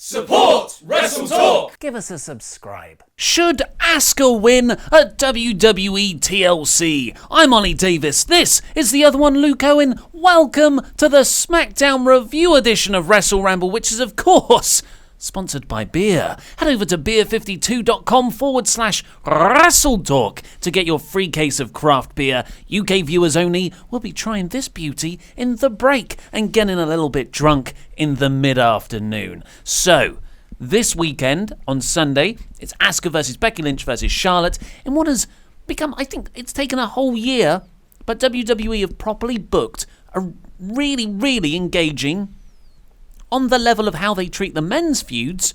Support WrestleTalk! Give us a subscribe. Should Asuka win at WWE TLC? I'm Ollie Davis. This is the other one, Luke Owen. Welcome to the SmackDown review edition of WrestleRamble, which is, of course, sponsored by beer. Head over to beer52.com/WrestleTalk to get your free case of craft beer. UK viewers only. We'll be trying this beauty in the break and getting a little bit drunk in the mid-afternoon. So, this weekend, on Sunday, it's Asuka versus Becky Lynch versus Charlotte in what has become, I think it's taken a whole year, but WWE have properly booked a really, really engaging, on the level of how they treat the men's feuds,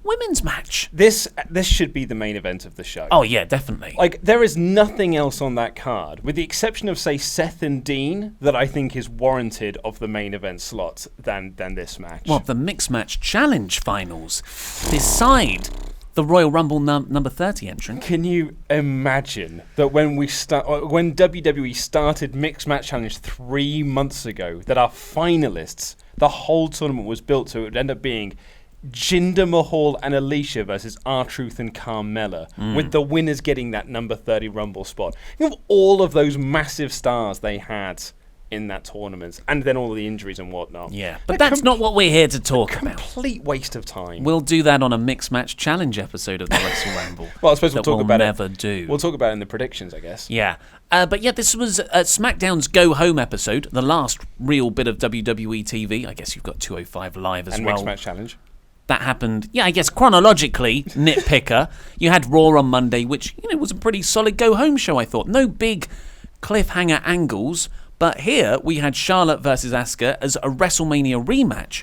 women's match. This should be the main event of the show. Oh yeah, definitely. Like, there is nothing else on that card, with the exception of, say, Seth and Dean, that I think is warranted of the main event slot than this match. Well, the Mixed Match Challenge finals decide the Royal Rumble number 30 entrant. Can you imagine that when WWE started Mixed Match Challenge 3 months ago, that our finalists, the whole tournament was built so it would end up being Jinder Mahal and Alicia versus R-Truth and Carmella, with the winners getting that number 30 Rumble spot. You know, all of those massive stars they had in that tournament, and then all the injuries and whatnot. Yeah, but that's not what we're here to talk about. Complete waste of time. We'll do that on a Mixed Match Challenge episode of the WrestleRamble. Well, I suppose we'll talk about never do. We'll talk about it in the predictions, I guess. Yeah. But yeah, this was SmackDown's Go Home episode, the last real bit of WWE TV. I guess you've got 205 Live as and well. Mixed Match Challenge. That happened, yeah, I guess chronologically, nitpicker. You had Raw on Monday, which, you know, was a pretty solid go-home show, I thought. No big cliffhanger angles, but here we had Charlotte versus Asuka as a WrestleMania rematch.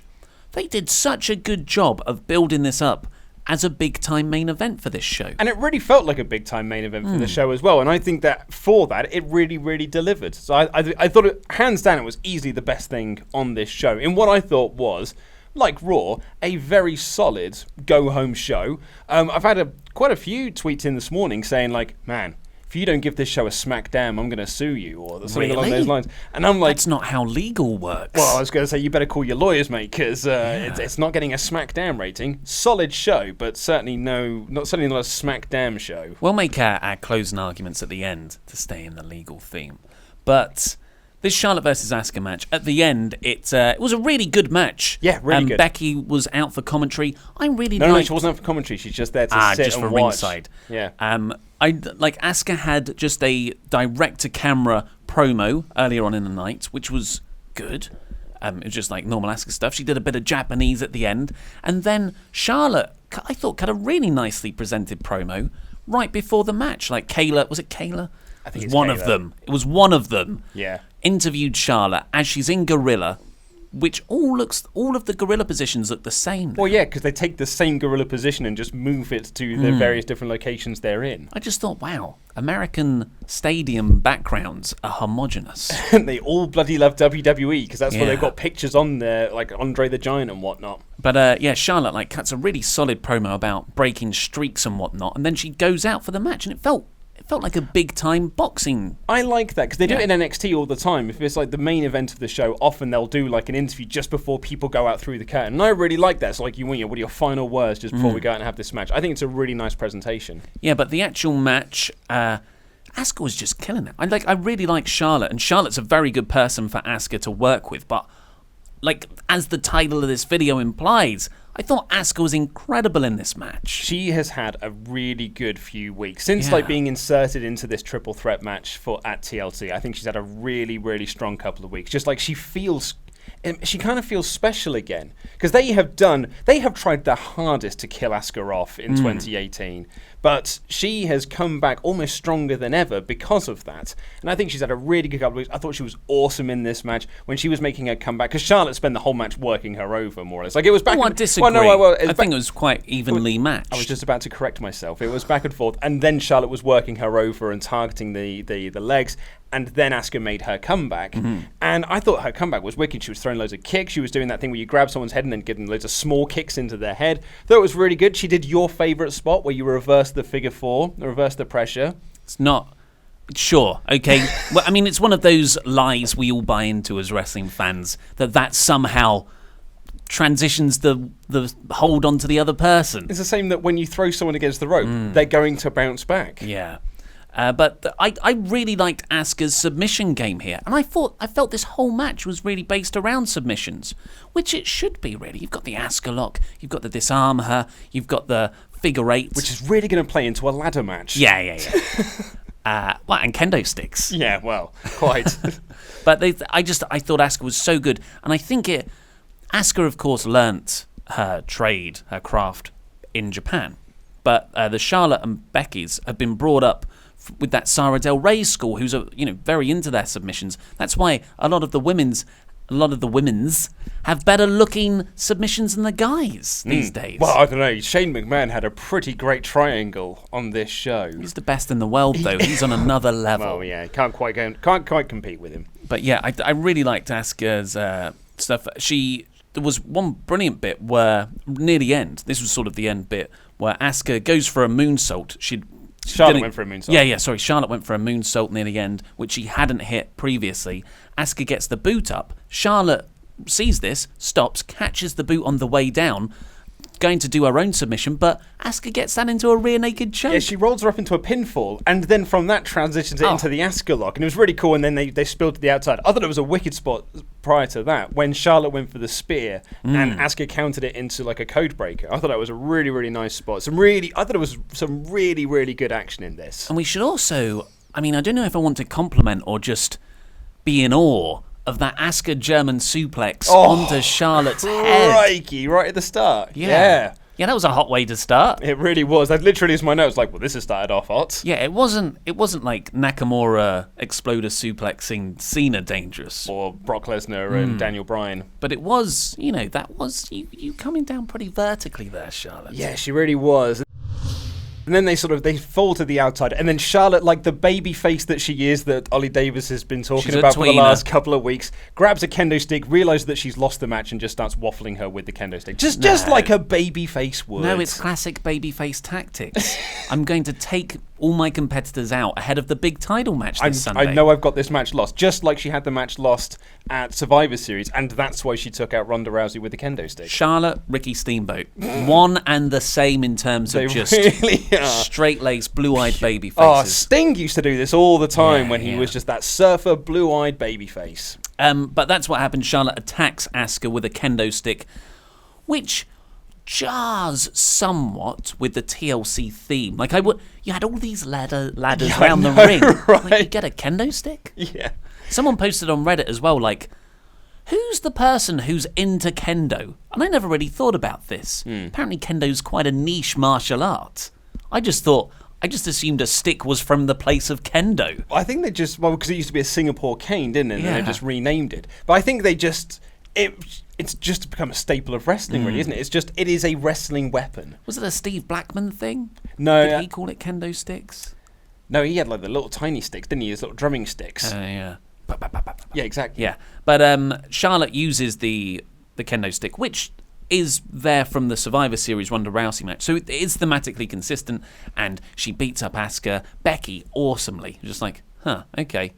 They did such a good job of building this up as a big-time main event for this show. And it really felt like a big-time main event for the show as well, and I think that for that, it really, really delivered. So I thought, hands down, it was easily the best thing on this show, in what I thought was, like Raw, a very solid go-home show. I've had quite a few tweets in this morning saying, like, man, if you don't give this show a SmackDown, I'm going to sue you, or something along those lines. And I'm like, that's not how legal works. Well, I was going to say, you better call your lawyers, mate, because it's not getting a SmackDown rating. Solid show, but certainly not a SmackDown show. We'll make our closing arguments at the end to stay in the legal theme. But this Charlotte versus Asuka match, at the end, it was a really good match. Yeah, really good. Becky was out for commentary. No, she wasn't out for commentary. She's just there to sit just and for watch. ringside. Yeah. Asuka had just a direct-to-camera promo earlier on in the night, which was good. It was just like normal Asuka stuff. She did a bit of Japanese at the end. And then Charlotte, I thought, cut a really nicely presented promo right before the match. Like Kayla, was it Kayla? I think it's one of them. It was one of them. Yeah. Interviewed Charlotte as she's in gorilla, which all of the gorilla positions look the same. Well, yeah, because they take the same gorilla position and just move it to the various different locations they're in. I just thought, wow, American stadium backgrounds are homogenous. They all bloody love WWE because that's why they've got pictures on there, like Andre the Giant and whatnot. But Charlotte cuts a really solid promo about breaking streaks and whatnot, and then she goes out for the match, and it felt like a big-time boxing. I like that, because they do it in NXT all the time. If it's like the main event of the show, often they'll do like an interview just before people go out through the curtain. And I really like that. It's like, what are your final words just before we go out and have this match? I think it's a really nice presentation. Yeah, but the actual match, Asuka was just killing it. I really like Charlotte, and Charlotte's a very good person for Asuka to work with, but as the title of this video implies, I thought Asuka was incredible in this match. She has had a really good few weeks since being inserted into this triple threat match at TLC. I think she's had a really, really strong couple of weeks. Just like she kind of feels special again, because they have tried their hardest to kill Asuka off in 2018, but she has come back almost stronger than ever because of that. And I think she's had a really good couple of weeks. I thought she was awesome in this match when she was making her comeback, because Charlotte spent the whole match working her over, more or less. Like, it was back. I disagree. I think it was quite evenly matched. I was just about to correct myself. It was back and forth, and then Charlotte was working her over and targeting the legs. And then Asuka made her comeback. And I thought her comeback was wicked. She was throwing loads of kicks. She was doing that thing where you grab someone's head and then give them loads of small kicks into their head. Thought it was really good. She did your favourite spot where you reverse the figure four, reverse the pressure. It's not... Sure, okay. Well, I mean, it's one of those lies we all buy into as wrestling fans, that somehow transitions the hold onto the other person. It's the same that when you throw someone against the rope, they're going to bounce back. Yeah. But I really liked Asuka's submission game here. And I felt this whole match was really based around submissions, which it should be, really. You've got the Asuka lock, you've got the disarm her, you've got the figure eight. Which is really going to play into a ladder match. Yeah. And kendo sticks. Yeah, well, quite. But I thought Asuka was so good. And I think Asuka, of course, learnt her trade, her craft in Japan. But the Charlotte and Becky's have been brought up with that Sara Del Rey school, who's very into their submissions. That's why a lot of the women's have better looking submissions than the guys these days. Well, I don't know. Shane McMahon had a pretty great triangle on this show. He's the best in the world, though. He's on another level. Well, yeah, can't quite compete with him. But yeah, I really liked Asuka's stuff. There was one brilliant bit where near the end, this was sort of the end bit, where Asuka goes for a moonsault. Charlotte went for a moonsault. Charlotte went for a moonsault near the end, which she hadn't hit previously. Asuka gets the boot up. Charlotte sees this, stops, catches the boot on the way down, going to do her own submission, but Asuka gets that into a rear naked choke. Yeah, she rolls her up into a pinfall, and then from that transitions it into the Asuka lock, and it was really cool, and then they spilled to the outside. I thought it was a wicked spot prior to that, when Charlotte went for the spear, and Asuka countered it into like a code breaker. I thought that was a really, really nice spot. I thought it was some really, really good action in this. And we should also, I don't know if I want to compliment or just be in awe of that Asuka German suplex onto Charlotte's head. Crikey, right at the start. Yeah, that was a hot way to start. It really was. That literally is my notes. Like, well, this has started off hot. Yeah, it wasn't like Nakamura exploder suplexing Cena dangerous, or Brock Lesnar and Daniel Bryan. But it was, that was you coming down pretty vertically there, Charlotte. Yeah, she really was. And then they fall to the outside, and then Charlotte, like the baby face that she is, that Ollie Davis has been talking about for the last couple of weeks, grabs a kendo stick, realizes that she's lost the match, and just starts waffling her with the kendo stick, just like a baby face would. No, it's classic baby face tactics. I'm going to take all my competitors out ahead of the big title match this Sunday. I know I've got this match lost, just like she had the match lost at Survivor Series, and that's why she took out Ronda Rousey with the kendo stick. Charlotte, Ricky Steamboat, one and the same in terms of just really straight-laced, blue-eyed baby faces. Oh, Sting used to do this all the time when he was just that surfer, blue-eyed baby face. But that's what happened. Charlotte attacks Asuka with a kendo stick, which jars somewhat with the TLC theme. Like you had all these ladders around the ring. Right? Like, you get a kendo stick? Yeah. Someone posted on Reddit as well, like, who's the person who's into kendo? And I never really thought about this. Apparently kendo's quite a niche martial art. I just assumed a stick was from the place of kendo. I think they just, because it used to be a Singapore cane, didn't it? And they just renamed it. But I think they just, it's just become a staple of wrestling, really, isn't it? It is a wrestling weapon. Was it a Steve Blackman thing? No. Did he call it kendo sticks? No, he had like the little tiny sticks, didn't he? His little drumming sticks. Yeah. Yeah, exactly. Yeah. But Charlotte uses the kendo stick, which is there from the Survivor Series Ronda Rousey match. So it is thematically consistent, and she beats up Asuka. Becky, awesomely. Just like, okay.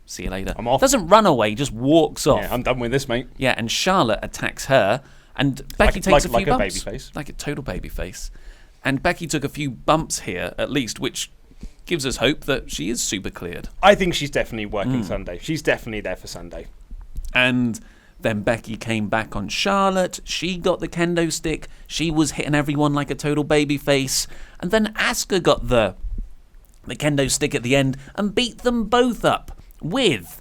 See you later. I'm off. Doesn't run away, just walks off. Yeah, I'm done with this, mate. Yeah, and Charlotte attacks her, and Becky takes a few bumps. Like a baby face. Like a total baby face. And Becky took a few bumps here, at least, which gives us hope that she is super cleared. I think she's definitely working Sunday. She's definitely there for Sunday. And then Becky came back on Charlotte. She got the kendo stick. She was hitting everyone like a total baby face. And then Asuka got the kendo stick at the end and beat them both up with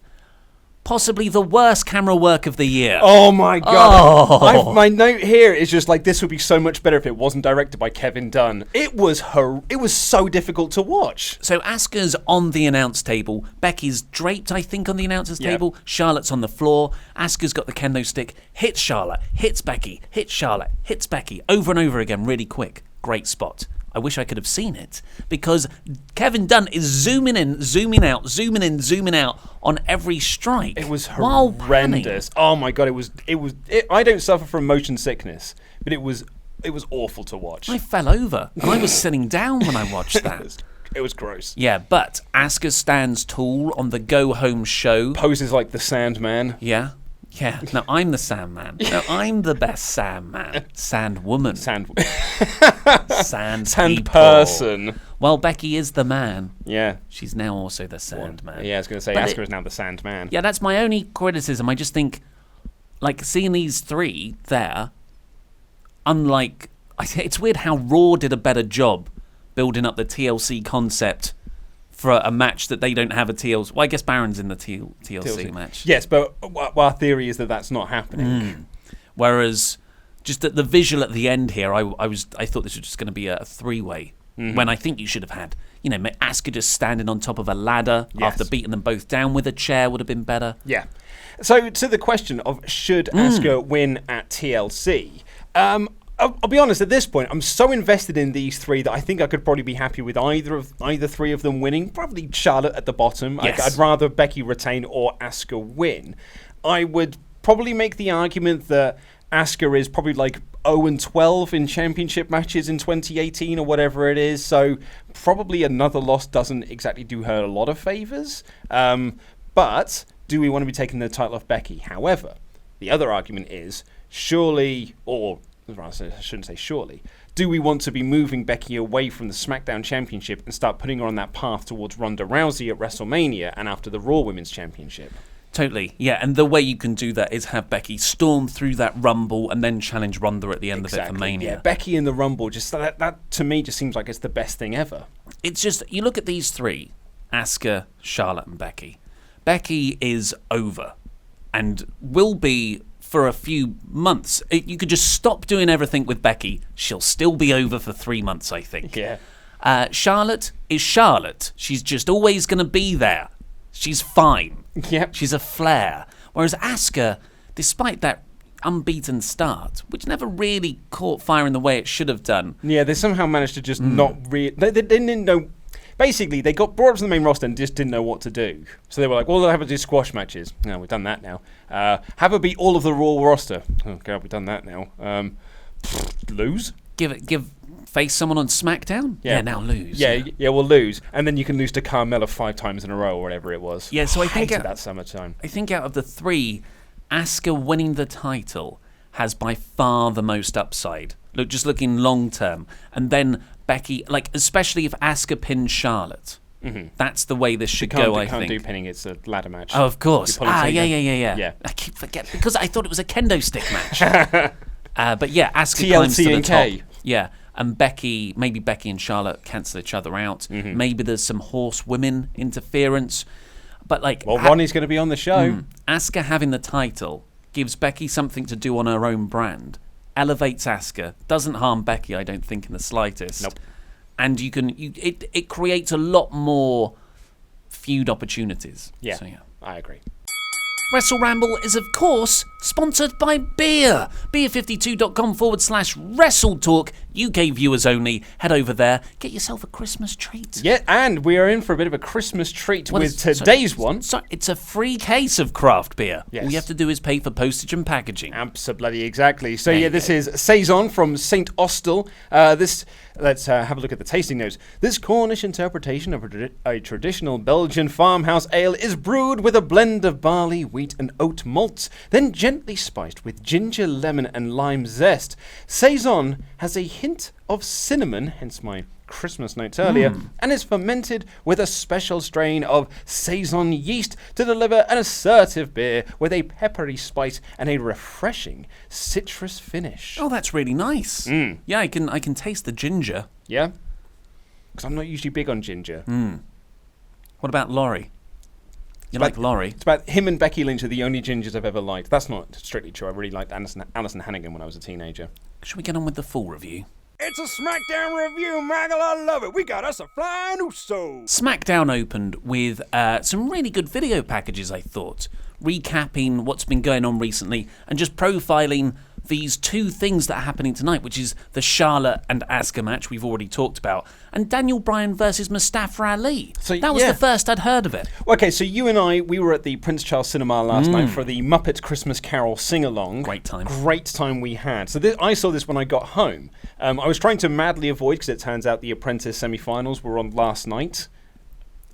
possibly the worst camera work of the year. Oh my god! My note here is just like, this would be so much better if it wasn't directed by Kevin Dunn. It was so difficult to watch. So Asuka's on the announce table. Becky's draped, I think, on the announcer's table. Charlotte's on the floor. Asuka's got the kendo stick. Hits Charlotte. Hits Becky. Hits Charlotte. Hits Becky. Over and over again, really quick. Great spot. I wish I could have seen it, because Kevin Dunn is zooming in, zooming out, zooming in, zooming out on every strike. It was horrendous. Oh my god, I don't suffer from motion sickness, but it was awful to watch. I fell over, and I was sitting down when I watched that. It was gross. Yeah, but Asuka stands tall on the go home show. Poses like the Sandman. Yeah. Yeah, no, I'm the Sandman. No, I'm the best Sandman. Sandwoman. Sand people. Person. Well, Becky is the man. Yeah. She's now also the Sandman. Yeah, I was going to say, Asuka is now the Sandman. Yeah, that's my only criticism. I just think, like, seeing these three there, unlike... It's weird how Raw did a better job building up the TLC concept for a match that they don't have a TLC. Well, I guess Baron's in the TLC match. Yes, but our theory is that that's not happening. Whereas, just at the visual at the end here, I thought this was just going to be a three-way. When I think you should have had, Asuka just standing on top of a ladder after beating them both down with a chair would have been better. Yeah. So to the question of should Asuka win at TLC, I'll be honest, at this point, I'm so invested in these three that I think I could probably be happy with either three of them winning. Probably Charlotte at the bottom. Yes. I'd rather Becky retain or Asuka win. I would probably make the argument that Asuka is probably like 0-12 in championship matches in 2018 or whatever it is. So probably another loss doesn't exactly do her a lot of favors. But do we want to be taking the title off Becky? However, the other argument is surely, or I shouldn't say surely, do we want to be moving Becky away from the SmackDown Championship and start putting her on that path towards Ronda Rousey at WrestleMania and after the Raw Women's Championship? Totally, yeah, and the way you can do that is have Becky storm through that Rumble and then challenge Ronda at the end of it for Mania. Yeah, Becky in the Rumble, just that to me just seems like it's the best thing ever. It's just, you look at these three, Asuka, Charlotte and Becky. Becky is over and will be for a few months. You could just stop doing everything with Becky. She'll still be over for 3 months, I think. Yeah. Charlotte is Charlotte. She's just always going to be there. She's fine. Yep. She's a flare. Whereas Asuka, despite that unbeaten start, which never really caught fire in the way it should have done. Yeah, they somehow managed to just not really... They didn't know... Basically, they got brought up to the main roster and just didn't know what to do. So they were like, well, they'll have to do squash matches. No, we've done that now. Have her beat all of the Raw roster. Oh, God, we've done that now. Lose? Face someone on SmackDown? Yeah, now lose. Yeah, we'll lose. And then you can lose to Carmella 5 times in a row or whatever it was. Yeah, so I think hated that summertime. I think out of the three, Asuka winning the title has by far the most upside. Look, just looking long term. And then Becky, like, especially if Asuka pins Charlotte. That's the way this should go, I think. You can't do pinning, it's a ladder match. Oh, of course. Yeah. I keep forgetting, because I thought it was a kendo stick match. But yeah, Asuka climbs to the and top. K. Yeah, and maybe Becky and Charlotte cancel each other out. Maybe there's some horsewomen interference. But like, well, Ronnie's going to be on the show. Asuka having the title gives Becky something to do on her own brand. Elevates Asuka, doesn't harm Becky, I don't think, in the slightest. Nope. And it creates a lot more feud opportunities. Yeah, so, yeah. I agree. WrestleRamble is, of course, sponsored by beer. Beer52.com/WrestleTalk. UK viewers only. Head over there. Get yourself a Christmas treat. Yeah, and we are in for a bit of a Christmas treat with today's one. So it's a free case of craft beer. Yes. All you have to do is pay for postage and packaging. Absolutely, exactly. So yeah, this is Saison from St. Austell. Let's have a look at the tasting notes. This Cornish interpretation of a traditional Belgian farmhouse ale is brewed with a blend of barley, wheat and oat malts, then gently spiced with ginger, lemon and lime zest. Saison has a hint of cinnamon, hence my Christmas notes earlier, and is fermented with a special strain of Saison yeast to deliver an assertive beer with a peppery spice and a refreshing citrus finish. Oh, that's really nice. Yeah, I can taste the ginger. Yeah? Because I'm not usually big on ginger. What about Laurie? You like Laurie? It's about him and Becky Lynch are the only gingers I've ever liked. That's not strictly true. I really liked Alison Hannigan when I was a teenager. Should we get on with the full review? It's a SmackDown review, Michael. I love it. We got us a flying Usos. SmackDown opened with some really good video packages, I thought, recapping what's been going on recently and just profiling these two things that are happening tonight, which is the Charlotte and Asuka match we've already talked about, and Daniel Bryan versus Mustafa Ali. So, that was the first I'd heard of it. Okay, so you and I, we were at the Prince Charles Cinema last night for the Muppet Christmas Carol sing-along. Great time. Great time we had. So I saw this when I got home. I was trying to madly avoid, because it turns out the Apprentice semi-finals were on last night.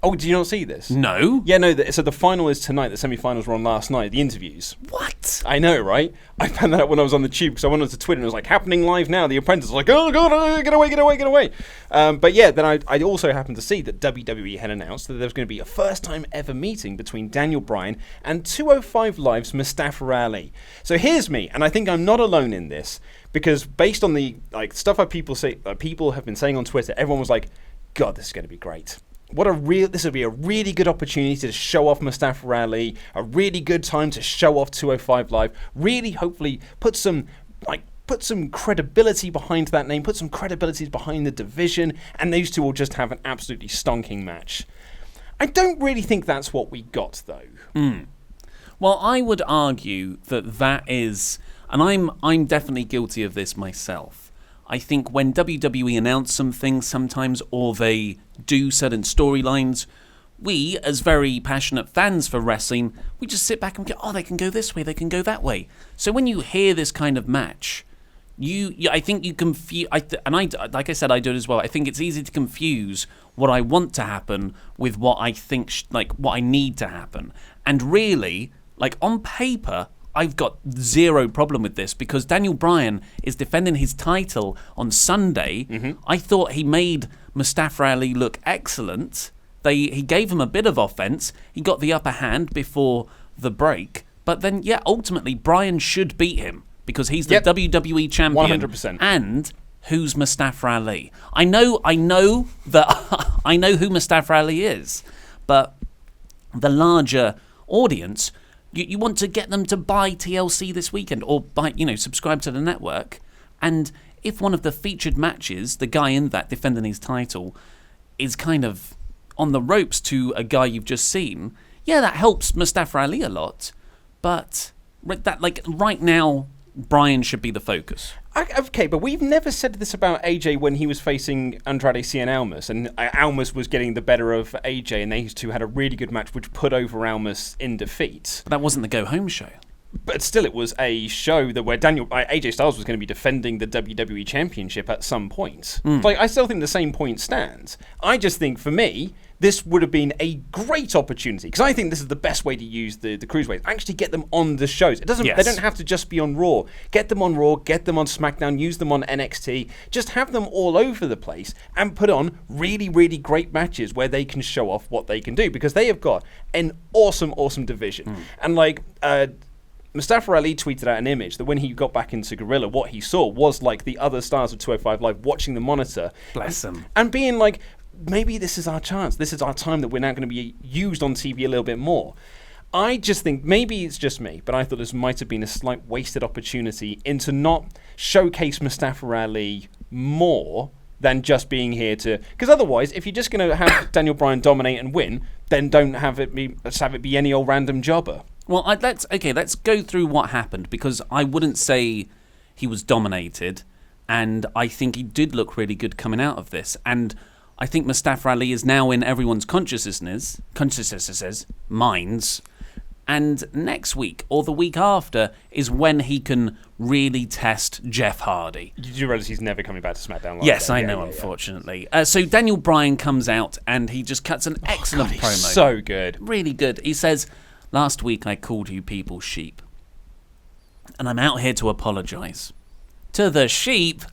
Oh, did you not see this? No. Yeah, no. So the final is tonight. The semi-finals were on last night. The interviews. What? I know, right? I found that out when I was on the tube because I went onto Twitter and it was like, happening live now. The Apprentice was like, oh god, get away. But yeah, then I also happened to see that WWE had announced that there was going to be a first-time ever meeting between Daniel Bryan and 205 Live's Mustafa Ali. So here's me, and I think I'm not alone in this because based on the stuff people have been saying on Twitter, everyone was like, God, this is going to be great. This would be a really good opportunity to show off Mustafa Ali, a really good time to show off 205 Live, really hopefully put some credibility behind that name, put some credibility behind the division, and those two will just have an absolutely stonking match. I don't really think that's what we got, though. Well, I would argue that is, and I'm definitely guilty of this myself. I think when WWE announce some things sometimes, or they do certain storylines, we, as very passionate fans for wrestling, we just sit back and go, oh, they can go this way, they can go that way. So when you hear this kind of match, I think you confuse, like I said, I do it as well. I think it's easy to confuse what I want to happen with what I think, what I need to happen. And really, on paper, I've got zero problem with this because Daniel Bryan is defending his title on Sunday. Mm-hmm. I thought he made Mustafa Ali look excellent. He gave him a bit of offense. He got the upper hand before the break. But then, ultimately, Bryan should beat him because he's the WWE champion. 100%. And who's Mustafa Ali? I know that I know who Mustafa Ali is, but the larger audience, you want to get them to buy TLC this weekend or subscribe to the network. And if one of the featured matches, the guy in that defending his title, is kind of on the ropes to a guy you've just seen, that helps Mustafa Ali a lot. But right now, Bryan should be the focus. Okay, but we've never said this about AJ when he was facing Andrade Cien Almas, and Almas was getting the better of AJ, and these two had a really good match which put over Almas in defeat. But that wasn't the go-home show. But still, it was a show where AJ Styles was going to be defending the WWE Championship at some point. I still think the same point stands. I just think, for me, this would have been a great opportunity because I think this is the best way to use the cruiserweights. Actually, get them on the shows. They don't have to just be on Raw. Get them on Raw. Get them on SmackDown. Use them on NXT. Just have them all over the place and put on really, really great matches where they can show off what they can do because they have got an awesome, awesome division. And Mustafa Ali tweeted out an image that when he got back into Gorilla, what he saw was the other stars of 205 Live watching the monitor. Bless them. And being like, maybe this is our chance. This is our time that we're now going to be used on TV a little bit more. I just think, maybe it's just me, but I thought this might have been a slight wasted opportunity into not showcase Mustafa Ali more than just being here to... Because otherwise, if you're just going to have Daniel Bryan dominate and win, then let's have it be any old random jobber. Well, let's go through what happened, because I wouldn't say he was dominated, and I think he did look really good coming out of this. And I think Mustafa Ali is now in everyone's consciousnesses, minds, and next week or the week after is when he can really test Jeff Hardy. You do realize he's never coming back to SmackDown Live? Yes, I know, unfortunately. So Daniel Bryan comes out and he just cuts an excellent promo. He's so good. Really good. He says, "Last week I called you people sheep, and I'm out here to apologise to the sheep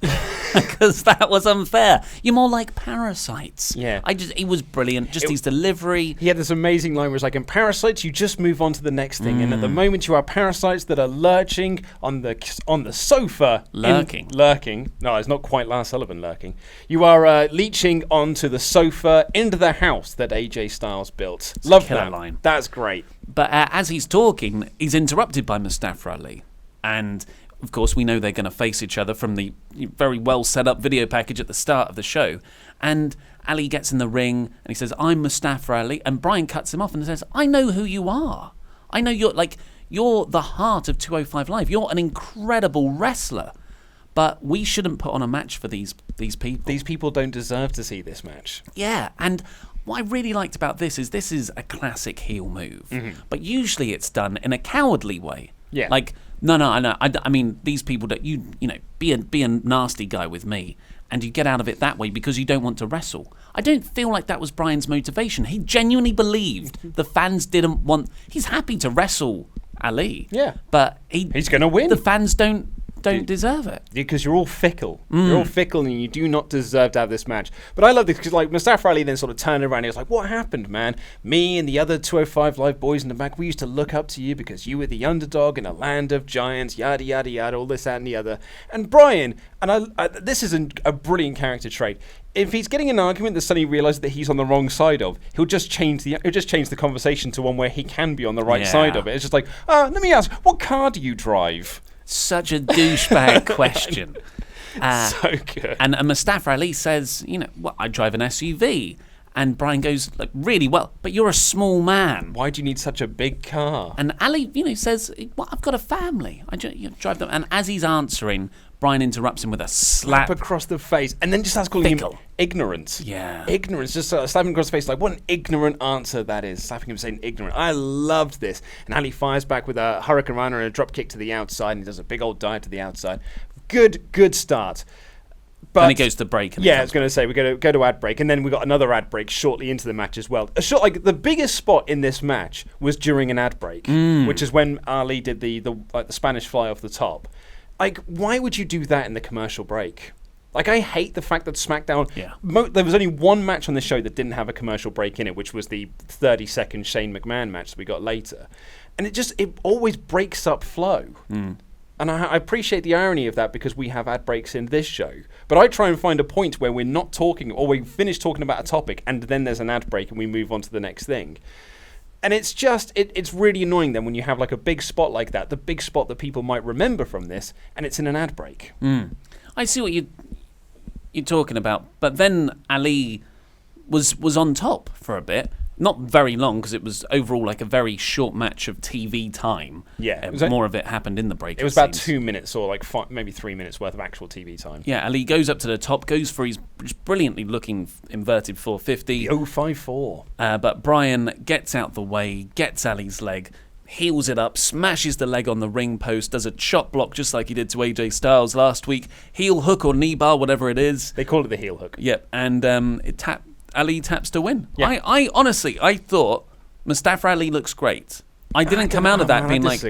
because that was unfair. You're more like parasites." Yeah. He was brilliant. His delivery. He had this amazing line where it's like, in parasites, you just move on to the next thing. And at the moment, you are parasites that are lurching on the sofa. Lurking. No, it's not quite Lars Sullivan lurking. You are leeching onto the sofa into the house that AJ Styles built. Love that line. That's great. But as he's talking, he's interrupted by Mustafa Ali. And of course, we know they're going to face each other from the very well set up video package at the start of the show. And Ali gets in the ring and he says, "I'm Mustafa Ali." And Bryan cuts him off and says, "I know who you are. I know you're the heart of 205 Live. You're an incredible wrestler. But we shouldn't put on a match for these people. These people don't deserve to see this match." Yeah, and what I really liked about this is a classic heel move. Mm-hmm. But usually it's done in a cowardly way. Yeah. No, I know. I mean, these people that you know, be a nasty guy with me, and you get out of it that way because you don't want to wrestle. I don't feel like that was Bryan's motivation. He genuinely believed the fans didn't want. He's happy to wrestle Ali. Yeah, but he's going to win. The fans don't deserve it. Because you're all fickle. You're all fickle and you do not deserve to have this match. But I love this because like Mustafa Ali then sort of turned around and he was like, what happened, man? Me and the other 205 Live boys in the back, we used to look up to you because you were the underdog in a land of giants, yada, yada, yada, all this, that, and the other. And Bryan, and this is a brilliant character trait. If he's getting an argument that suddenly realizes that he's on the wrong side of, he'll just change the conversation to one where he can be on the right side of it. It's just like, let me ask, what car do you drive? Such a douchebag question. So good. And Mustafa Ali says, you know, well, I drive an SUV. And Bryan goes, like, really well, but you're a small man. Why do you need such a big car? And Ali, you know, says, well, I've got a family. I drive them. And as he's answering, Bryan interrupts him with a slap across the face. And then just starts calling him ignorant. Yeah. Ignorance. Just slapping him across the face. Like, what an ignorant answer that is. Slapping him saying ignorant. I loved this. And Ali fires back with a Hurricane Rana and a drop kick to the outside. And he does a big old dive to the outside. Good start. But then it goes to break. Yeah, I was going to say, we're going to go to ad break, and then we got another ad break shortly into the match as well. Like the biggest spot in this match was during an ad break, which is when Ali did the Spanish fly off the top. Like, why would you do that in the commercial break? Like, I hate the fact that SmackDown... Yeah. There was only one match on this show that didn't have a commercial break in it, which was the 30-second Shane McMahon match that we got later. And it always breaks up flow. And I appreciate the irony of that because we have ad breaks in this show. But I try and find a point where we're not talking, or we finish talking about a topic, and then there's an ad break and we move on to the next thing. And it's just, it's really annoying then when you have like a big spot like that, the big spot that people might remember from this, and it's in an ad break. I see what you're talking about. But then Ali was on top for a bit. Not very long, because it was overall like a very short match of TV time. Yeah. More of it happened in the break. It was about 2 minutes or like maybe 3 minutes worth of actual TV time. Yeah, Ali goes up to the top, goes for his brilliantly looking inverted 450. The 054. But Bryan gets out the way, gets Ali's leg, heels it up, smashes the leg on the ring post, does a chop block just like he did to AJ Styles last week. Heel hook or knee bar, whatever it is. They call it the heel hook. Yep, and Ali taps to win. Yeah. I honestly, I thought Mustafa Ali looks great. I didn't come out of that being like,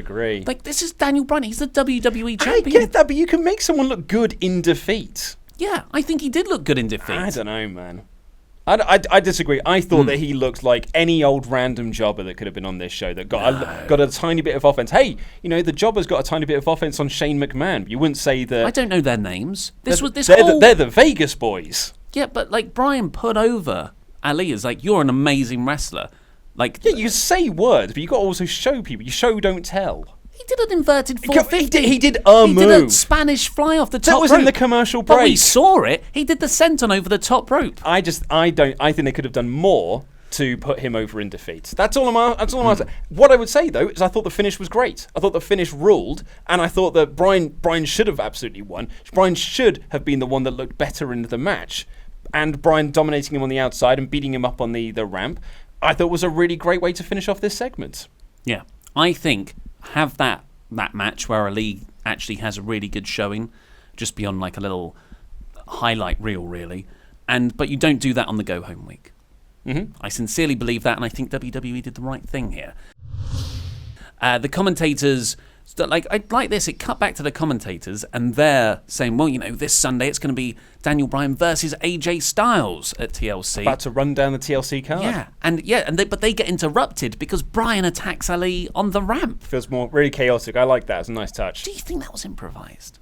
this is Daniel Bryan. He's the WWE champion. I get that, but you can make someone look good in defeat. Yeah, I think he did look good in defeat. I don't know, man. I disagree. I thought that he looked like any old random jobber that could have been on this show that got a tiny bit of offense. Hey, you know, the jobber's got a tiny bit of offense on Shane McMahon. You wouldn't say that. I don't know their names. They're the Vegas boys. Yeah, but like Bryan put over Ali as like, you're an amazing wrestler. Like, yeah, you say words, but you got to also show people. You show, don't tell. He did an inverted 450. He did a move. He did a Spanish fly off the top rope. That was in the commercial break. But we saw it. He did the senton over the top rope. I think they could have done more to put him over in defeat. That's all I'm saying. What I would say though is I thought the finish was great. I thought the finish ruled, and I thought that Bryan should have absolutely won. Bryan should have been the one that looked better in the match. And Bryan dominating him on the outside and beating him up on the ramp, I thought was a really great way to finish off this segment. Yeah, I think have that match where Ali actually has a really good showing, just beyond like a little highlight reel, really. But you don't do that on the go home week. I sincerely believe that, and I think WWE did the right thing here. The commentators. I like this. It cut back to the commentators, and they're saying, well, you know, this Sunday it's going to be Daniel Bryan versus AJ Styles at TLC. About to run down the TLC card. But they get interrupted because Bryan attacks Ali on the ramp. Feels more really chaotic. I like that. It's a nice touch. Do you think that was improvised?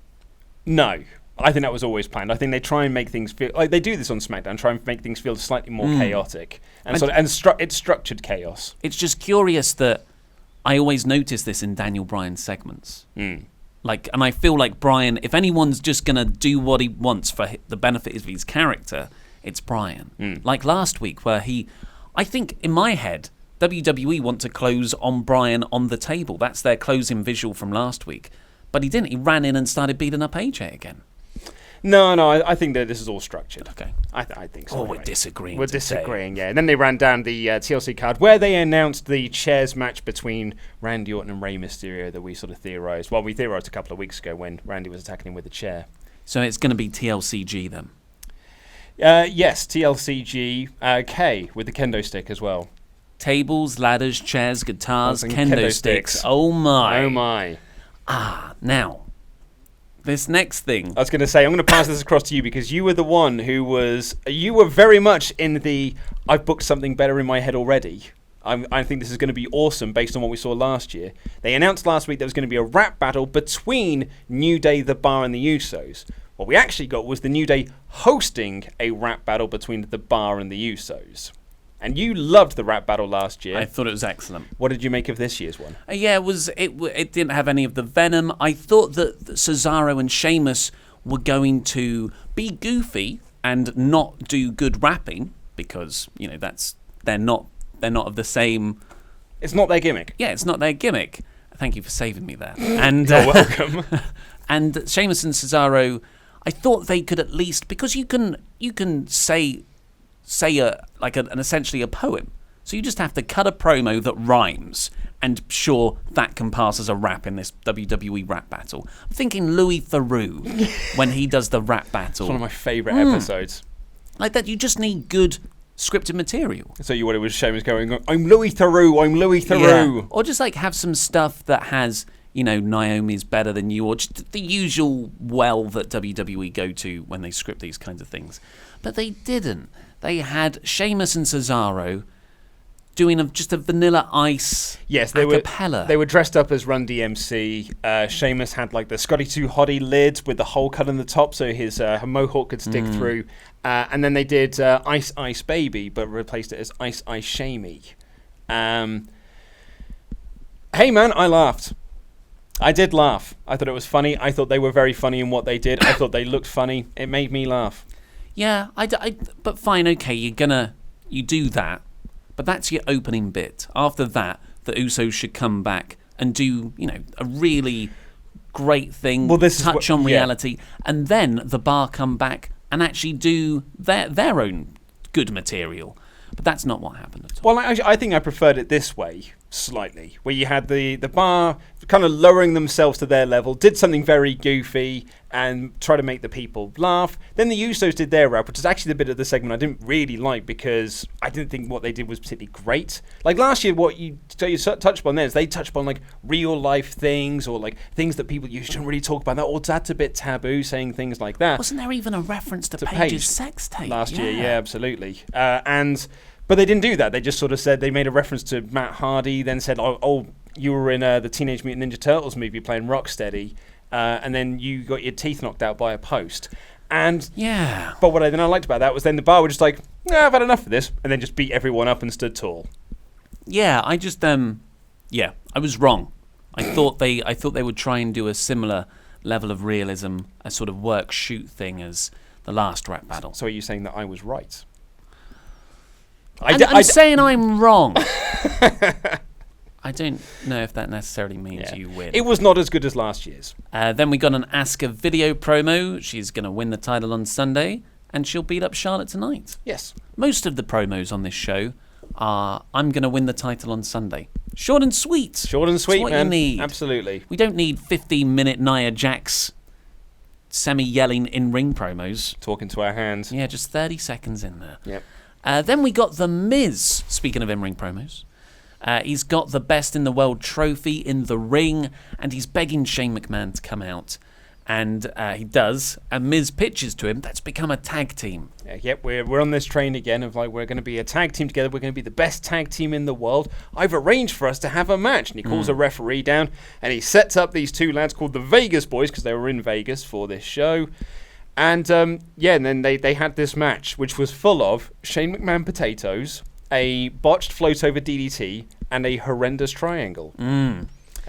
No. I think that was always planned. I think they try and make things feel like they do this on SmackDown, try and make things feel slightly more chaotic. It's structured chaos. It's just curious that I always notice this in Daniel Bryan's segments. And I feel like Bryan, if anyone's just going to do what he wants for the benefit of his character, it's Bryan. Like last week where I think in my head, WWE want to close on Bryan on the table. That's their closing visual from last week. But he didn't. He ran in and started beating up AJ again. No, I think that this is all structured. Okay. I think so. Oh, anyway. we're disagreeing. We're today. disagreeing, yeah. And then they ran down the TLC card where they announced the chairs match between Randy Orton and Rey Mysterio that we sort of theorised. Well, we theorised a couple of weeks ago when Randy was attacking him with a chair. So it's going to be TLCG then? Yes, TLCG K with the kendo stick as well. Tables, ladders, chairs, guitars, and kendo sticks. Oh my. Oh my. Now, this next thing. I was going to say, I'm going to pass this across to you because you were the one who you were very much in the, I've booked something better in my head already. I think this is going to be awesome based on what we saw last year. They announced last week there was going to be a rap battle between New Day, The Bar, and the Usos. What we actually got was the New Day hosting a rap battle between The Bar and the Usos. And you loved the rap battle last year. I thought it was excellent. What did you make of this year's one? Yeah, it didn't have any of the venom. I thought that Cesaro and Sheamus were going to be goofy and not do good rapping because, they're not of the same. It's not their gimmick. Yeah, it's not their gimmick. Thank you for saving me there. And you're welcome. And Sheamus and Cesaro, I thought they could at least, because you can say essentially a poem. So you just have to cut a promo that rhymes, and sure, that can pass as a rap in this WWE rap battle. I'm thinking Louis Theroux when he does the rap battle. It's one of my favourite episodes. Like that, you just need good scripted material. So you wanted was Sheamus going, I'm Louis Theroux, I'm Louis Theroux. Yeah. Or just have some stuff that has, Naomi's better than you, or just the usual well that WWE go to when they script these kinds of things. But they didn't. They had Sheamus and Cesaro doing just a Vanilla Ice acapella. They were dressed up as Run DMC. Sheamus had the Scotty 2 Hottie lids with the hole cut in the top so his mohawk could stick through. And then they did Ice Ice Baby, but replaced it as Ice Ice Shamey. Hey man, I laughed. I did laugh. I thought it was funny. I thought they were very funny in what they did. I thought they looked funny. It made me laugh. Yeah, but fine, okay, you do that, but that's your opening bit. After that, the Usos should come back and do, a really great thing, touch on reality, and then the Bar come back and actually do their own good material. But that's not what happened at all. Well, I think I preferred it this way, slightly, where you had the Bar kind of lowering themselves to their level, did something very goofy and try to make the people laugh. Then the Usos did their rap, which is actually the bit of the segment I didn't really like because I didn't think what they did was particularly great. Like last year, what you touched upon there is they touched upon real life things or things that people you shouldn't really talk about. That's a bit taboo, saying things like that. Wasn't there even a reference to Paige's sex tape last year? Yeah, absolutely. But they didn't do that. They just sort of said they made a reference to Matt Hardy, then said, "Oh, you were in the Teenage Mutant Ninja Turtles movie playing Rocksteady." And then you got your teeth knocked out by a post. And yeah. But what I liked about that was then the Bar were just like, I've had enough of this, and then just beat everyone up and stood tall. Yeah, I just I was wrong. I thought they would try and do a similar level of realism, a sort of work shoot thing as the last rap battle. So are you saying that I was right? I'm saying I'm wrong. I don't know if that necessarily means you win. It was not as good as last year's. Then we got an Asuka video promo. She's going to win the title on Sunday, and she'll beat up Charlotte tonight. Yes. Most of the promos on this show are, I'm going to win the title on Sunday. Short and sweet. Short and sweet, That's what man. you need. Absolutely. We don't need 15-minute Nia Jax semi-yelling in-ring promos. Talking to our hands. Yeah, just 30 seconds in there. Yep. Then we got The Miz, speaking of in-ring promos. He's got the Best in the World trophy in the ring, and he's begging Shane McMahon to come out. And he does, and Miz pitches to him. That's become a tag team. Yep, we're on this train again of we're going to be a tag team together. We're going to be the best tag team in the world. I've arranged for us to have a match. And he calls a referee down, and he sets up these two lads called the Vegas Boys, because they were in Vegas for this show. And and then they had this match, which was full of Shane McMahon potatoes, a botched float over DDT, and a horrendous triangle. And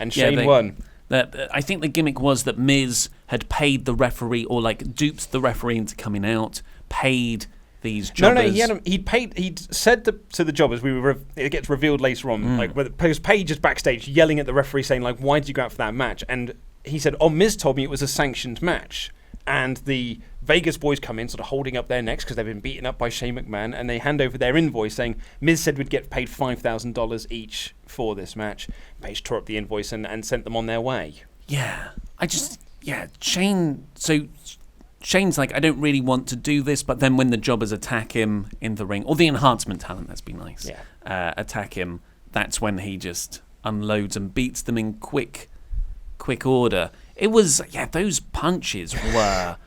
Shane won. I think the gimmick was that Miz had paid the referee, or duped the referee into coming out, paid these jobbers. No, he'd said to the jobbers, it gets revealed later on, because Paige is backstage yelling at the referee saying, why did you go out for that match? And he said, Miz told me it was a sanctioned match. and the Vegas boys come in sort of holding up their necks because they've been beaten up by Shane McMahon, and they hand over their invoice saying Miz said we'd get paid $5,000 each for this match. Paige tore up the invoice and sent them on their way. Yeah. Shane's like, I don't really want to do this, but then when the jobbers attack him in the ring, or the enhancement talent, let's be nice, attack him, that's when he just unloads and beats them in quick order. It was, those punches were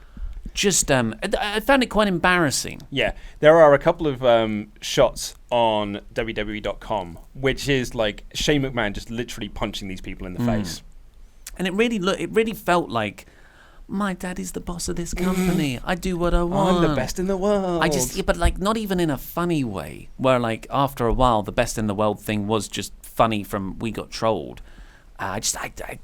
just, I found it quite embarrassing. Yeah, there are a couple of shots on WWE.com, which is like Shane McMahon just literally punching these people in the face. And it really felt like, my daddy's the boss of this company. I do what I want. I'm the best in the world. But like not even in a funny way, where like after a while the best in the world thing was just funny from we got trolled. I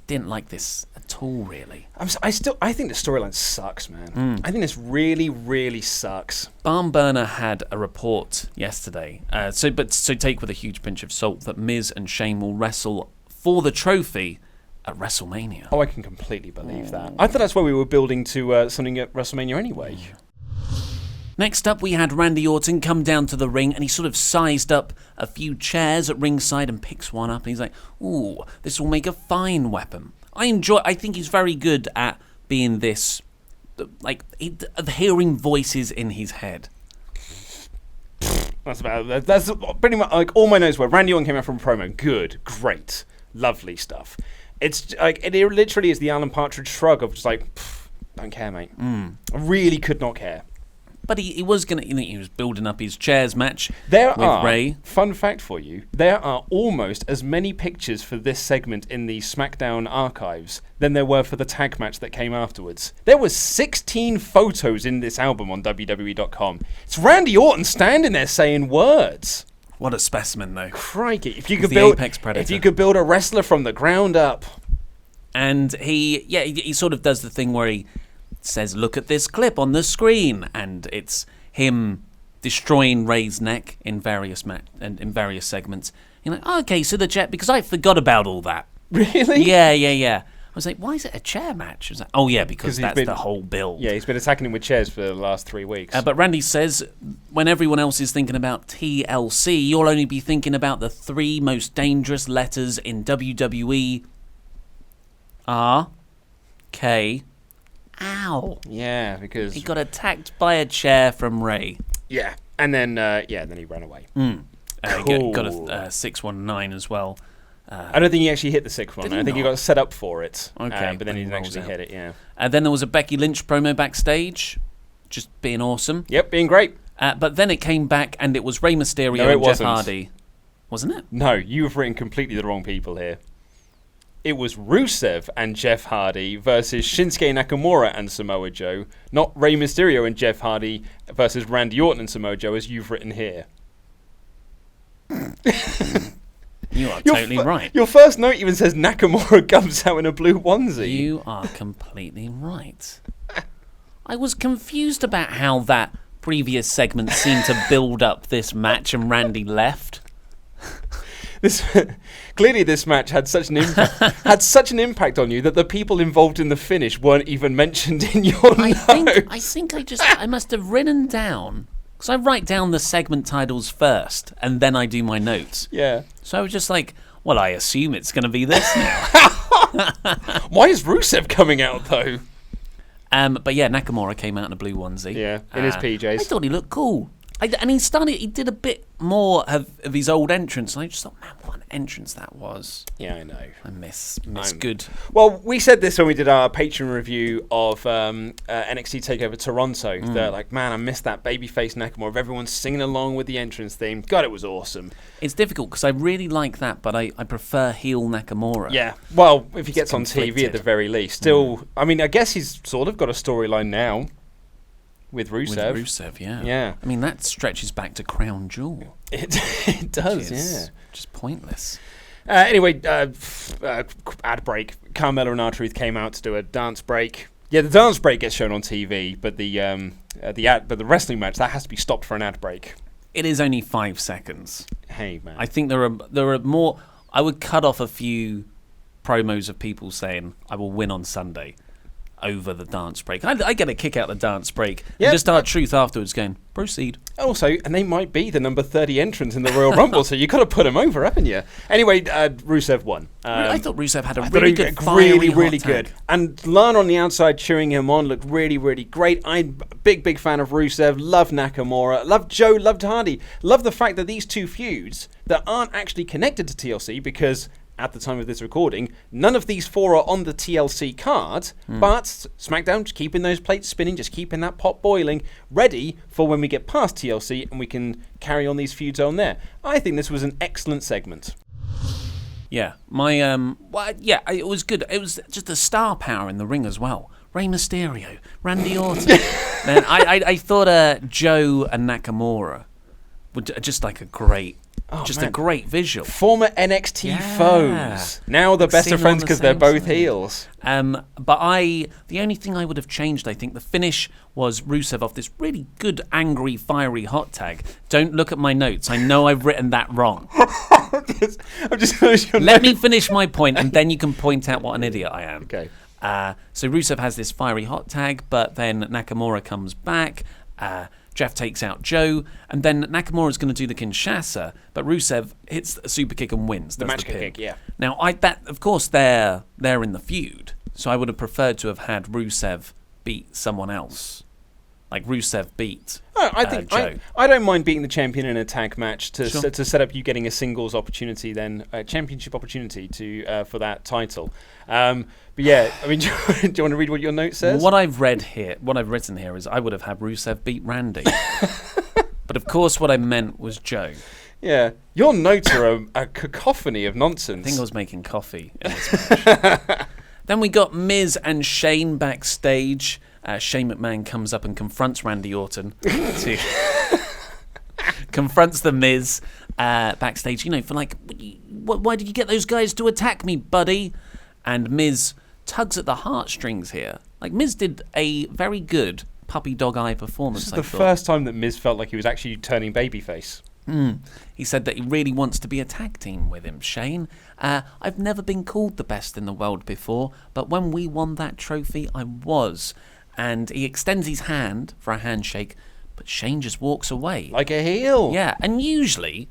didn't like this at all, really. I think the storyline sucks, man. I think this really, really sucks. Barn Burner had a report yesterday, so take with a huge pinch of salt that Miz and Shane will wrestle for the trophy at WrestleMania. Oh, I can completely believe that. I thought that's why we were building to something at WrestleMania anyway. Next up, we had Randy Orton come down to the ring, and he sort of sized up a few chairs at ringside and picks one up, and he's like, ooh, this will make a fine weapon. I think he's very good at being this, like, hearing voices in his head. That's pretty much, like, all my notes were, Randy Orton came out from a promo, good, great, lovely stuff. It's like, it literally is the Alan Partridge shrug of just like, don't care, mate. I really could not care. But he was building up his chairs match with Rey. Fun fact for you, there are almost as many pictures for this segment in the SmackDown archives than there were for the tag match that came afterwards. There were 16 photos in this album on WWE.com. It's Randy Orton standing there saying words. What a specimen, though. Crikey. If you Apex Predator. If you could build a wrestler from the ground up. And he sort of does the thing where he says, look at this clip on the screen. And it's him destroying Rey's neck in various segments. You're like, oh, okay, so the chair, because I forgot about all that. Really? Yeah. I was like, why is it a chair match? I was like, oh, yeah, because that's the whole build. Yeah, he's been attacking him with chairs for the last 3 weeks. But Randy says, when everyone else is thinking about TLC, you'll only be thinking about the 3 most dangerous letters in WWE. R. K. Ow. Yeah, because he got attacked by a chair from Rey. Yeah, and then he ran away. Cool. Got a 619 as well. I don't think he actually hit the 619. I think he got set up for it. Okay, but then he didn't actually hit it. Yeah. Then there was a Becky Lynch promo backstage, just being awesome. Yep, being great. But then it came back, and it was Rey Mysterio and Jeff Hardy. Wasn't it? No, you've written completely the wrong people here. It was Rusev and Jeff Hardy versus Shinsuke Nakamura and Samoa Joe, not Rey Mysterio and Jeff Hardy versus Randy Orton and Samoa Joe, as you've written here. You are totally right. Your first note even says Nakamura comes out in a blue onesie. You are completely right. I was confused about how that previous segment seemed to build up this match and Randy left. Clearly this match had such an impact on you that the people involved in the finish weren't even mentioned in your notes. I think I must have written down, because I write down the segment titles first and then I do my notes. Yeah. So I was just like, well, I assume it's going to be this now. Why is Rusev coming out though? But yeah, Nakamura came out in a blue onesie. Yeah, in his PJs. I thought he looked cool. And he did a bit more of his old entrance. And I just thought, man, what an entrance that was. Yeah, I know. I miss good. Well, we said this when we did our Patreon review of NXT TakeOver Toronto. They're like, man, I missed that babyface Nakamura of everyone singing along with the entrance theme. God, it was awesome. It's difficult because I really like that, but I prefer heel Nakamura. Yeah, well, if he gets on TV at the very least. Still, I mean, I guess he's sort of got a storyline now. With Rusev. Yeah. I mean, that stretches back to Crown Jewel. It does, yeah. Just pointless. Anyway, ad break. Carmella and R-Truth came out to do a dance break. Yeah, the dance break gets shown on TV, but the wrestling match, that has to be stopped for an ad break. It is only 5 seconds. Hey, man. I think there are more. I would cut off a few promos of people saying, I will win on Sunday. over the dance break. I get a kick out the dance break. Yep. And just R-Truth afterwards going, proceed. Also, and they might be the number 30 entrant in the Royal Rumble, so you got to put them over, haven't you? Anyway, Rusev won. I thought Rusev had a really good, really good. And Lana on the outside cheering him on looked really, really great. I'm a big fan of Rusev. Love Nakamura. Love Joe. Loved Hardy. Love the fact that these two feuds that aren't actually connected to TLC, because at the time of this recording, none of these four are on the TLC card, but SmackDown just keeping those plates spinning, just keeping that pot boiling, ready for when we get past TLC and we can carry on these feuds on there. I think this was an excellent segment. Yeah, it was good. It was just the star power in the ring as well. Rey Mysterio, Randy Orton. Man, I thought Joe and Nakamura were just like a great visual. Former NXT foes. Now the best of friends because they're both heels. But the only thing I would have changed, I think, the finish was Rusev off this really good, angry, fiery hot tag. Don't look at my notes. I know I've written that wrong. Let me finish my point, and then you can point out what an idiot I am. Okay. So Rusev has this fiery hot tag, but then Nakamura comes back. Jeff takes out Joe, and then Nakamura's going to do the Kinshasa, but Rusev hits a super kick and wins. The match kick, yeah. Now, of course, they're in the feud, so I would have preferred to have had Rusev beat someone else. Like Rusev beat Joe. I don't mind beating the champion in a tag match to set up you getting a singles opportunity, then a championship opportunity for that title. But yeah, I mean, do you want to read what your note says? What I've written here is I would have had Rusev beat Randy. But of course, what I meant was Joe. Yeah, your notes are a cacophony of nonsense. I think I was making coffee in this match. Then we got Miz and Shane backstage. Shane McMahon comes up and confronts Randy Orton. Confronts the Miz backstage. For like, why did you get those guys to attack me, buddy? And Miz tugs at the heartstrings here. Like, Miz did a very good puppy dog eye performance. This is the first time that Miz felt like he was actually turning babyface. He said that he really wants to be a tag team with him, Shane. I've never been called the best in the world before, but when we won that trophy, I was. And he extends his hand for a handshake, but Shane just walks away. Like a heel. Yeah, and usually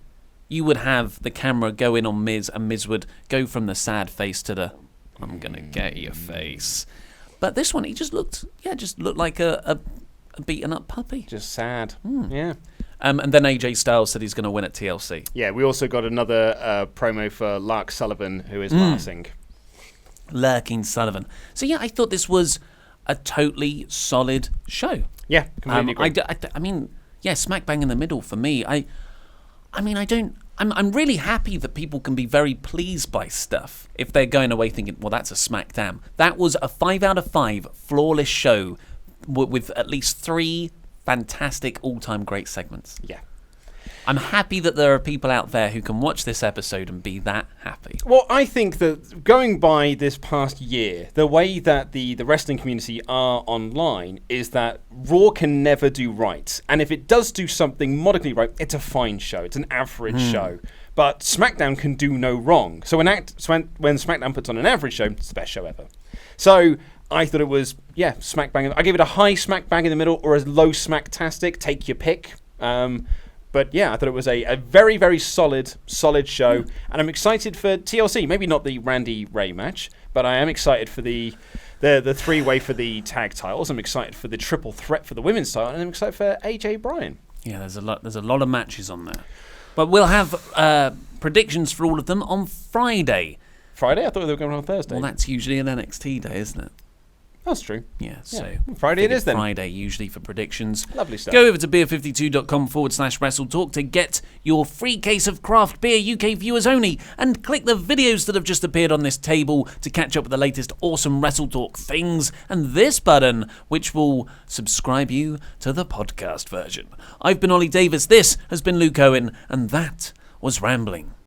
you would have the camera go in on Miz, and Miz would go from the sad face to the I'm going to get your face. But this one, he just looked like a beaten up puppy. Just sad. Yeah. And then AJ Styles said he's going to win at TLC. Yeah, we also got another promo for Lark Sullivan, who is Larsing. Lurking Sullivan. So yeah, I thought this was a totally solid show. Yeah, completely agree. I mean, yeah, smack bang in the middle for me. I'm really happy that people can be very pleased by stuff if they're going away thinking, well, that's a SmackDown. That was a 5 out of 5 flawless show with at least 3 fantastic all-time great segments. Yeah. I'm happy that there are people out there who can watch this episode and be that happy. Well, I think that going by this past year, the way that the wrestling community are online is that Raw can never do right. And if it does do something modically right, it's a fine show. It's an average show. But SmackDown can do no wrong. So when SmackDown puts on an average show, it's the best show ever. So I thought it was, smack bang. I gave it a high smack bang in the middle or a low smacktastic. Take your pick. But yeah, I thought it was a very, very solid show. And I'm excited for TLC. Maybe not the Randy Ray match, but I am excited for the 3-way for the tag titles. I'm excited for the triple threat for the women's title. And I'm excited for AJ Bryan. Yeah, there's a lot of matches on there. But we'll have predictions for all of them on Friday. Friday? I thought they were going on Thursday. Well, that's usually an NXT day, isn't it? That's true. Yeah, so Friday it is then. Friday usually for predictions. Lovely stuff. Go over to beer52.com/WrestleTalk to get your free case of craft beer, UK viewers only, and click the videos that have just appeared on this table to catch up with the latest awesome WrestleTalk things, and this button, which will subscribe you to the podcast version. I've been Ollie Davis, this has been Luke Owen, and that was Rambling.